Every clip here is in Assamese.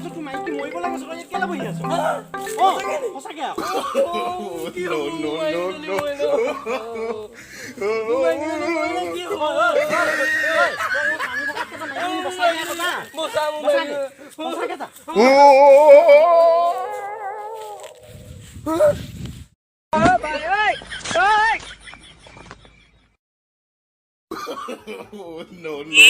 আছো তুমি মাইকি মৰিব লাগে সক কেলা বহি আছো সঁচাকে কি নো নো নো কি হ'ব সঁচাকে যা no, no,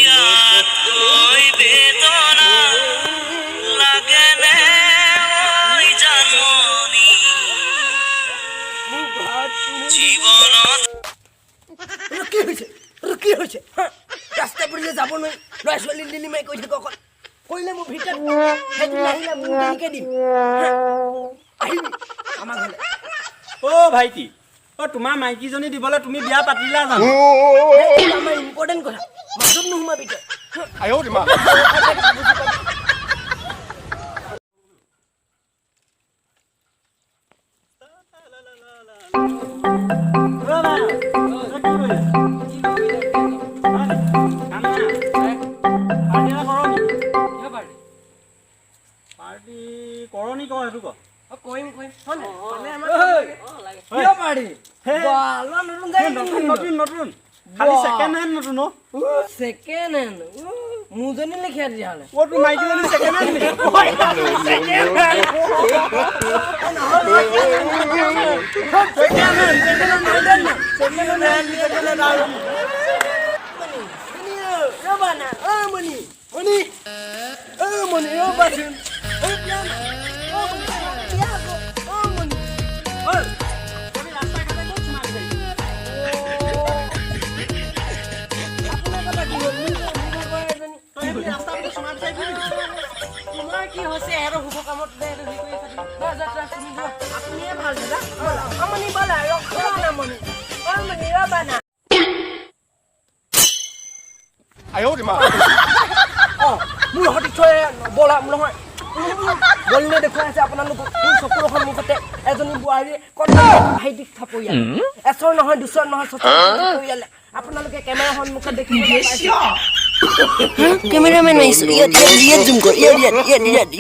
কি হৈছে ৰাস্তা পড়িলে যাব নয় লয় চলি লিলি মাই কই থাক কইলে মো ভিতর হেতু নাহিলা মু দেকে দিম আহিবি আমা ঘলে ও ভাইটি ও তোমার মাইকিজনী দিবলে তুমি বিয়া পাতিলা জানো আমার ইম্পর্টেন্ট কথা মাজত নুহুমা ভিতর আয়ো রে মা করনি কো হেতু কো কইম হনে মানে আমার কিয় পাড়ি বালা নতুন যাই নতুন নতুন খালি সেকেন্ড হ্যান্ড নতুন সেকেন্ড হ্যান্ড মুজনি লিখিয়া দিয়া হলে ও তো মাইকিজনী second hand Robana, money, money, money, oh, Basin, oh, Piana, oh, Tiago, oh, money. Oh, kami rasa kata kau cuma ada itu. Aku nak kata kau minta kau ada ni. Kami rasa kau cuma ada itu. Cuma ki hose hero hukum kamu deh itu itu itu. Nah, jatuh sini dua. Aku ni apa hal dah? Kamu ni bala, yo, kau nak money. Oh, money, Robana. আয়ো রে মা মোৰ হতি থৈ বলা নহয় বলনে দেখুৱাই আছে আপোনালোক কোন চকুৰখন মুখতে এজনী বুঢ়ী কন্যা ভাইটিক থাপইয়া এছৰ নহয় দুছৰ নহয় ছছৰ থাপইয়ালে আপোনালোকে কেমেৰা সন্মুখত দেখিবলৈ পাইছে কেমেৰামেন আহিছে ইয়াত জুম কৰ ইয়াত